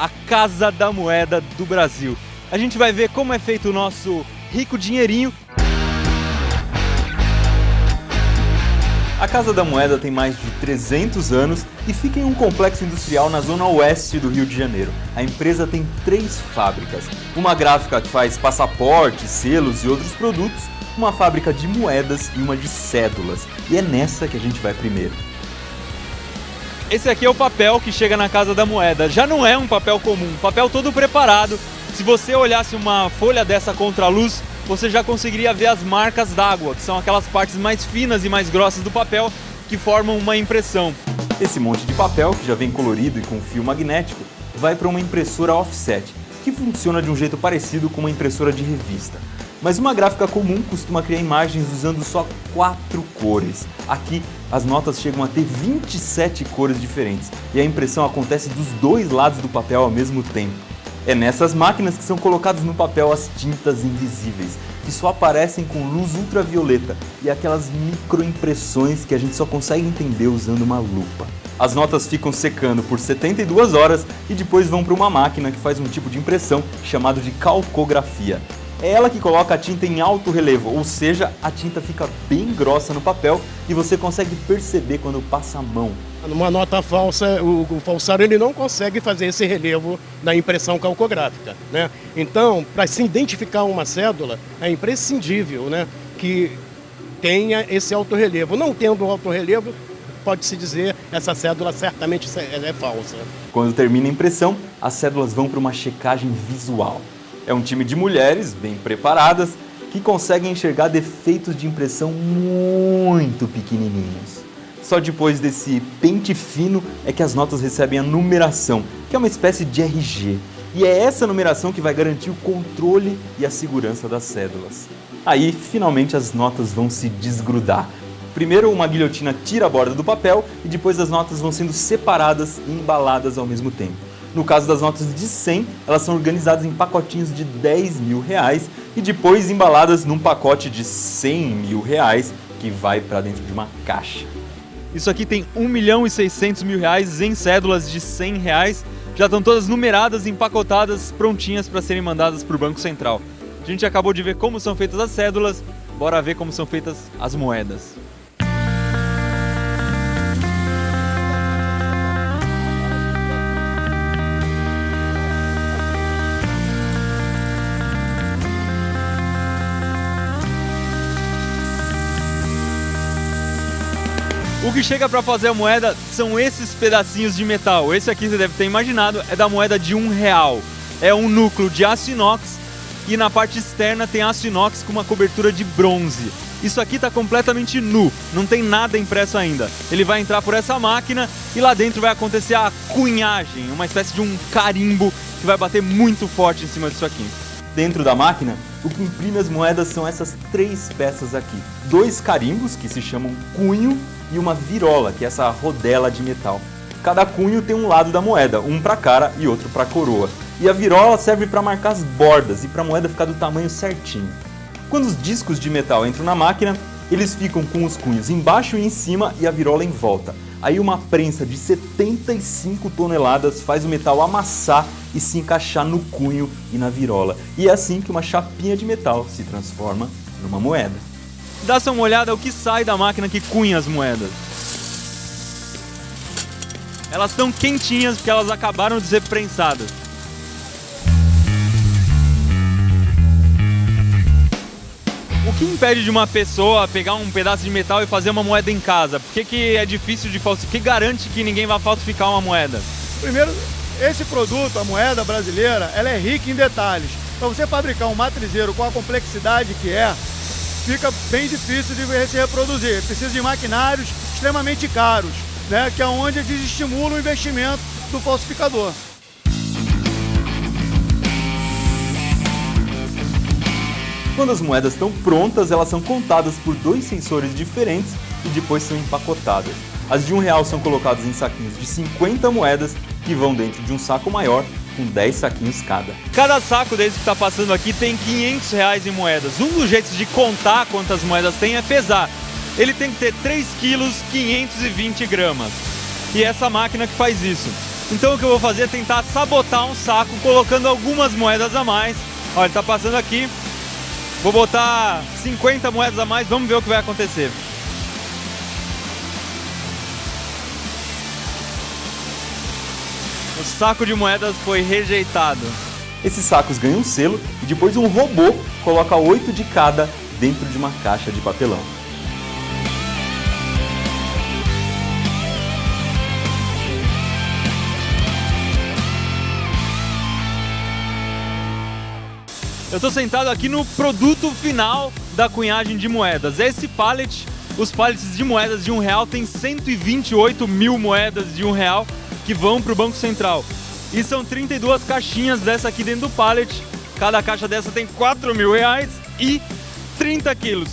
a Casa da Moeda do Brasil. A gente vai ver como é feito o nosso rico dinheirinho. A Casa da Moeda tem mais de 300 anos e fica em um complexo industrial na zona oeste do Rio de Janeiro. A empresa tem 3 fábricas, uma gráfica que faz passaportes, selos e outros produtos, uma fábrica de moedas e uma de cédulas. E é nessa que a gente vai primeiro. Esse aqui é o papel que chega na Casa da Moeda. Já não é um papel comum, papel todo preparado. Se você olhasse uma folha dessa contra a luz, você já conseguiria ver as marcas d'água, que são aquelas partes mais finas e mais grossas do papel que formam uma impressão. Esse monte de papel, que já vem colorido e com fio magnético, vai para uma impressora offset, que funciona de um jeito parecido com uma impressora de revista. Mas uma gráfica comum costuma criar imagens usando só 4 cores. Aqui, as notas chegam a ter 27 cores diferentes, e a impressão acontece dos 2 lados do papel ao mesmo tempo. É nessas máquinas que são colocadas no papel as tintas invisíveis, que só aparecem com luz ultravioleta e aquelas microimpressões que a gente só consegue entender usando uma lupa. As notas ficam secando por 72 horas e depois vão para uma máquina que faz um tipo de impressão chamado de calcografia. É ela que coloca a tinta em alto relevo, ou seja, a tinta fica bem grossa no papel e você consegue perceber quando passa a mão. Numa nota falsa, o falsário ele não consegue fazer esse relevo na impressão calcográfica, né? Então, para se identificar uma cédula, é imprescindível, né, que tenha esse altorrelevo. Não tendo altorrelevo, pode-se dizer essa cédula certamente é falsa. Quando termina a impressão, as cédulas vão para uma checagem visual. É um time de mulheres bem preparadas que conseguem enxergar defeitos de impressão muito pequenininhos. Só depois desse pente fino é que as notas recebem a numeração, que é uma espécie de RG. E é essa numeração que vai garantir o controle e a segurança das cédulas. Aí, finalmente, as notas vão se desgrudar. Primeiro, uma guilhotina tira a borda do papel e depois as notas vão sendo separadas e embaladas ao mesmo tempo. No caso das notas de 100, elas são organizadas em pacotinhos de 10 mil reais e depois embaladas num pacote de 100 mil reais que vai para dentro de uma caixa. Isso aqui tem 1.600.000 reais em cédulas de 100 reais. Já estão todas numeradas, empacotadas, prontinhas para serem mandadas para o Banco Central. A gente acabou de ver como são feitas as cédulas, bora ver como são feitas as moedas. O que chega para fazer a moeda são esses pedacinhos de metal. Esse aqui você deve ter imaginado, é da moeda de R$1. É um núcleo de aço inox e na parte externa tem aço inox com uma cobertura de bronze. Isso aqui está completamente nu, não tem nada impresso ainda. Ele vai entrar por essa máquina e lá dentro vai acontecer a cunhagem, uma espécie de um carimbo que vai bater muito forte em cima disso aqui. Dentro da máquina, o que imprime as moedas são essas 3 peças aqui. 2 carimbos, que se chamam cunho, e uma virola, que é essa rodela de metal. Cada cunho tem um lado da moeda, um para a cara e outro para a coroa. E a virola serve para marcar as bordas e para a moeda ficar do tamanho certinho. Quando os discos de metal entram na máquina, eles ficam com os cunhos embaixo e em cima e a virola em volta. Aí uma prensa de 75 toneladas faz o metal amassar e se encaixar no cunho e na virola. E é assim que uma chapinha de metal se transforma numa moeda. Dá só uma olhada ao que sai da máquina que cunha as moedas. Elas estão quentinhas porque elas acabaram de ser prensadas. O que impede de uma pessoa pegar um pedaço de metal e fazer uma moeda em casa? Por que é difícil de falsificar? O que garante que ninguém vai falsificar uma moeda? Primeiro, esse produto, a moeda brasileira, ela é rica em detalhes. Para você fabricar um matrizeiro com a complexidade que é, fica bem difícil de se reproduzir. Precisa de maquinários extremamente caros, né, que é onde eles estimulam o investimento do falsificador. Quando as moedas estão prontas, elas são contadas por 2 sensores diferentes e depois são empacotadas. As de R$1 são colocadas em saquinhos de 50 moedas que vão dentro de um saco maior com 10 saquinhos cada. Cada saco desse que está passando aqui tem R$500 em moedas. Um dos jeitos de contar quantas moedas tem é pesar. Ele tem que ter 3 quilos, 520 gramas. E é essa máquina que faz isso. Então o que eu vou fazer é tentar sabotar um saco colocando algumas moedas a mais. Olha, ele tá passando aqui. Vou botar 50 moedas a mais, vamos ver o que vai acontecer. O saco de moedas foi rejeitado. Esses sacos ganham um selo e depois um robô coloca 8 de cada dentro de uma caixa de papelão. Eu estou sentado aqui no produto final da cunhagem de moedas. Esse pallet, os pallets de moedas de R$1 tem 128 mil moedas de R$1 que vão para o Banco Central. E são 32 caixinhas dessa aqui dentro do pallet. Cada caixa dessa tem R$4.000 e 30 quilos.